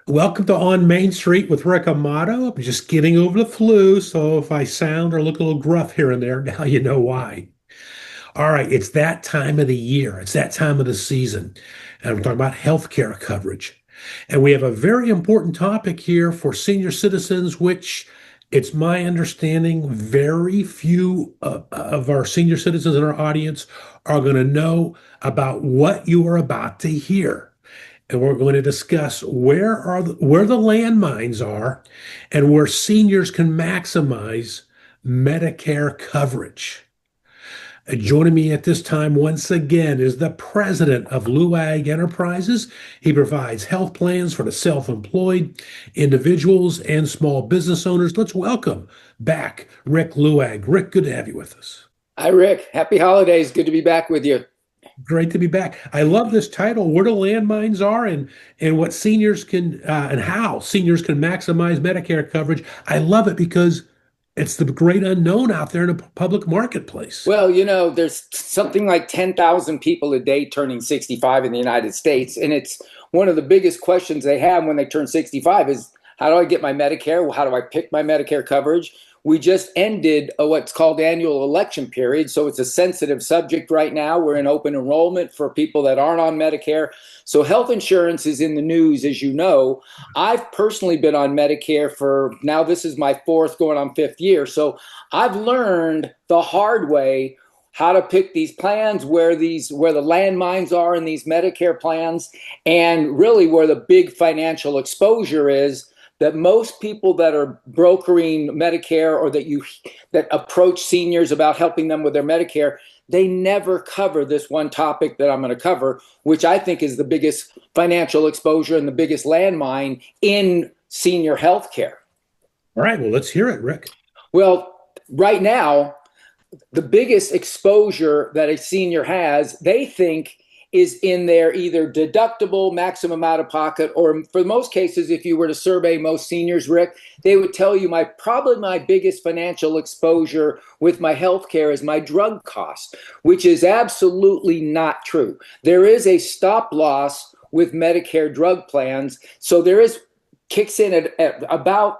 Welcome to On Main Street with Rick Amato. I'm just getting over the flu, so if I sound or look a little gruff here and there, now you know why. All right, it's that time of the year. It's that time of the season. And I'm talking about healthcare coverage. And we have a very important topic here for senior citizens, which it's my understanding very few of our senior citizens in our audience are going to know about what you are about to hear. And we're going to discuss where the landmines are and where seniors can maximize Medicare coverage. Joining me at this time once again is the president of Liuag Enterprises. He provides health plans for the self-employed, individuals, and small business owners. Let's welcome back Rick Liuag. Rick, good to have you with us. Hi, Rick. Happy holidays. Good to be back with you. Great to be back. I love this title, Where the Landmines Are and what seniors can and how seniors can maximize Medicare coverage. I love it because it's the great unknown out there in the public marketplace. Well, there's something like 10,000 people a day turning 65 in the United States. And it's one of the biggest questions they have when they turn 65 is, how do I get my Medicare? How do I pick my Medicare coverage? We just ended what's called annual election period. So it's a sensitive subject right now. We're in open enrollment for people that aren't on Medicare. So health insurance is in the news, as you know. I've personally been on Medicare for now, this is my fourth going on fifth year. So I've learned the hard way how to pick these plans, where the landmines are in these Medicare plans, and really where the big financial exposure is, that most people that are brokering Medicare or that approach seniors about helping them with their Medicare, they never cover this one topic that I'm going to cover, which I think is the biggest financial exposure and the biggest landmine in senior health care. All right, well, let's hear it, Rick. Well, right now, the biggest exposure that a senior has, they think, is in their either deductible, maximum out of pocket, or for most cases, if you were to survey most seniors, Rick, they would tell you probably my biggest financial exposure with my health care is my drug costs, which is absolutely not true. There is a stop loss with Medicare drug plans. So kicks in at about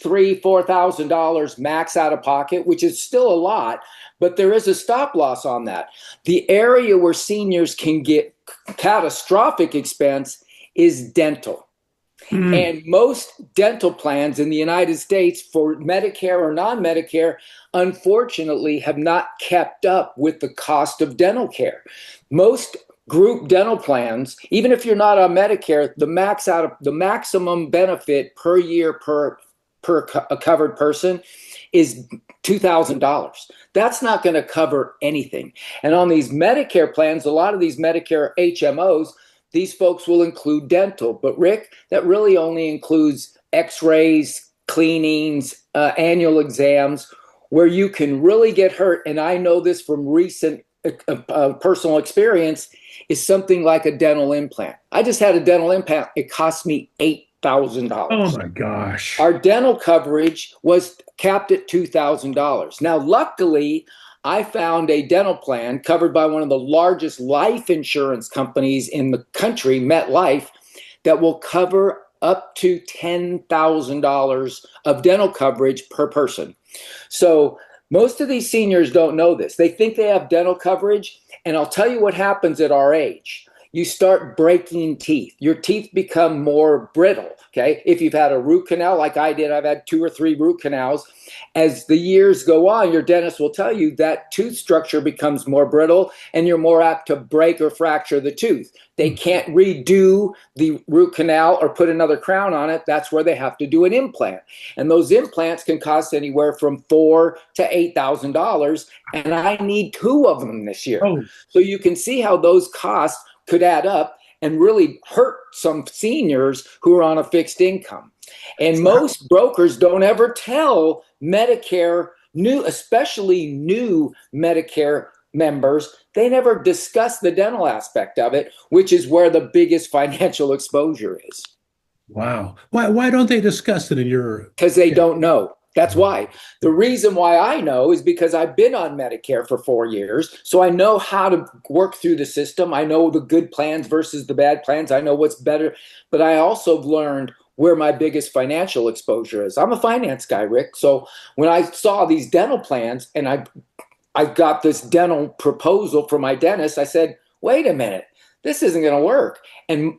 $3,000-$4,000 max out of pocket, which is still a lot, but there is a stop loss on that. The area where seniors can get catastrophic expense is dental. And most dental plans in the United States for Medicare or non-Medicare, unfortunately, have not kept up with the cost of dental care. Most group dental plans, even if you're not on Medicare, the maximum benefit per year per a covered person is $2,000. That's not going to cover anything. And on these Medicare plans, a lot of these Medicare HMOs, these folks will include dental. But Rick, that really only includes x-rays, cleanings, annual exams, where you can really get hurt. And I know this from recent personal experience, is something like a dental implant. I just had a dental implant. It cost me $8,000. Oh my gosh. Our dental coverage was capped at $2,000. Now, luckily, I found a dental plan covered by one of the largest life insurance companies in the country, MetLife, that will cover up to $10,000 of dental coverage per person. So most of these seniors don't know this. They think they have dental coverage, and I'll tell you what happens at our age. You start breaking teeth. Your teeth become more brittle, okay? If you've had a root canal like I did, I've had 2 or 3 root canals. As the years go on, your dentist will tell you that tooth structure becomes more brittle and you're more apt to break or fracture the tooth. They can't redo the root canal or put another crown on it. That's where they have to do an implant. And those implants can cost anywhere from $4,000 to $8,000. And I need 2 of them this year. Oh. So you can see how those costs could add up and really hurt some seniors who are on a fixed income. And most brokers don't ever tell Medicare, especially new Medicare members, they never discuss the dental aspect of it, which is where the biggest financial exposure is. Wow. Why don't they discuss it in your... Because they don't know. That's why. The reason why I know is because I've been on Medicare for 4 years. So I know how to work through the system. I know the good plans versus the bad plans. I know what's better. But I also learned where my biggest financial exposure is. I'm a finance guy, Rick. So when I saw these dental plans and I got this dental proposal from my dentist, I said, wait a minute, this isn't going to work. And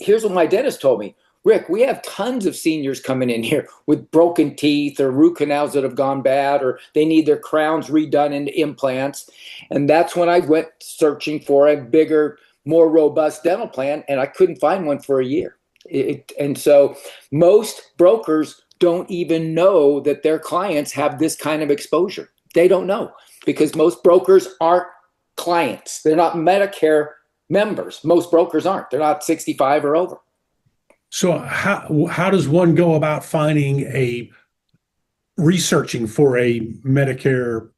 here's what my dentist told me. Rick, we have tons of seniors coming in here with broken teeth or root canals that have gone bad, or they need their crowns redone into implants. And that's when I went searching for a bigger, more robust dental plan, and I couldn't find one for a year. And so most brokers don't even know that their clients have this kind of exposure. They don't know because most brokers aren't clients. They're not Medicare members. Most brokers aren't. They're not 65 or over. So how does one go about researching for a Medicare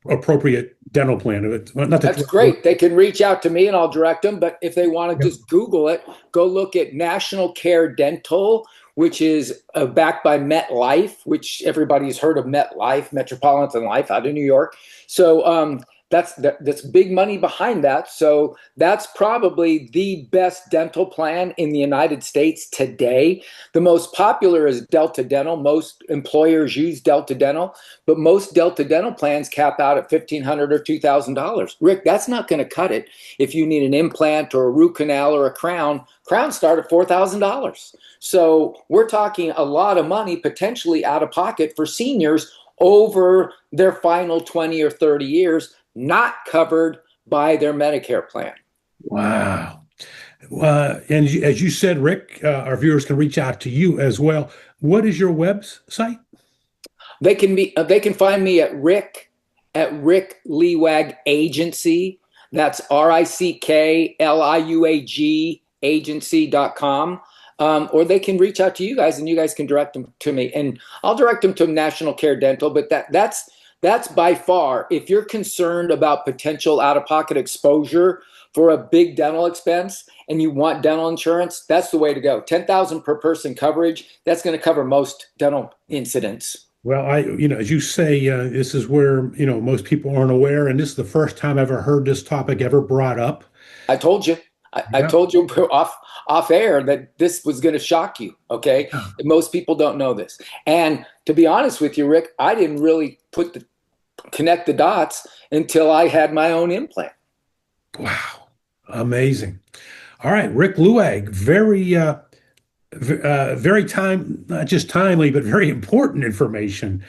appropriate dental plan? Not That's that, great. They can reach out to me and I'll direct them. But if they want to yeah. just Google it, go look at National Care Dental, which is backed by MetLife, which everybody's heard of MetLife, Metropolitan Life out of New York. So that's big money behind that. So that's probably the best dental plan in the United States today. The most popular is Delta Dental. Most employers use Delta Dental, but most Delta Dental plans cap out at $1,500 or $2,000. Rick, that's not going to cut it. If you need an implant or a root canal or a crown, crowns start at $4,000. So we're talking a lot of money potentially out of pocket for seniors over their final 20 or 30 years, not covered by their Medicare plan. Wow. And as you said, Rick, our viewers can reach out to you as well. What is your website? They can find me at Rick Liuag Agency. That's RickLiuag agency.com. Or they can reach out to you guys and you guys can direct them to me, and I'll direct them to National Care Dental. But that's by far, if you're concerned about potential out-of-pocket exposure for a big dental expense and you want dental insurance, that's the way to go. 10,000 per person coverage. That's going to cover most dental incidents. Well, as you say, this is where, most people aren't aware, and this is the first time I've ever heard this topic ever brought up. I told you. I Yeah. told you off air that this was going to shock you. Okay, most people don't know this, and to be honest with you, Rick, I didn't really connect the dots until I had my own implant. Wow. Amazing. All right, Rick Liuag, very not just timely, but very important information.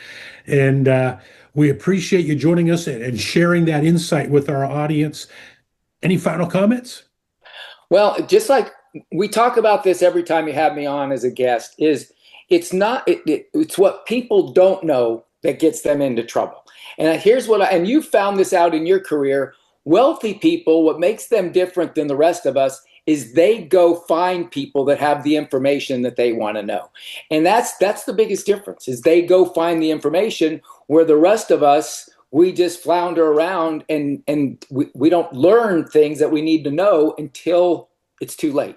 And we appreciate you joining us and sharing that insight with our audience. Any final comments? Well, just like we talk about this every time you have me on as a guest, it's what people don't know that gets them into trouble. And and you found this out in your career. Wealthy people, what makes them different than the rest of us is they go find people that have the information that they want to know. And that's the biggest difference, is they go find the information, where the rest of us, we just flounder around and we don't learn things that we need to know until it's too late.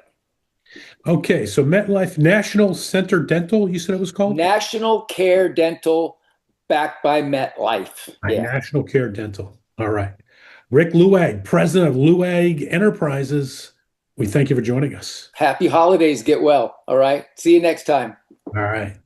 Okay, so MetLife National Center Dental, you said it was called? National Care Dental, backed by MetLife. Yeah. National Care Dental. All right. Rick Liuag, president of Liuag Enterprises. We thank you for joining us. Happy holidays. Get well. All right. See you next time. All right.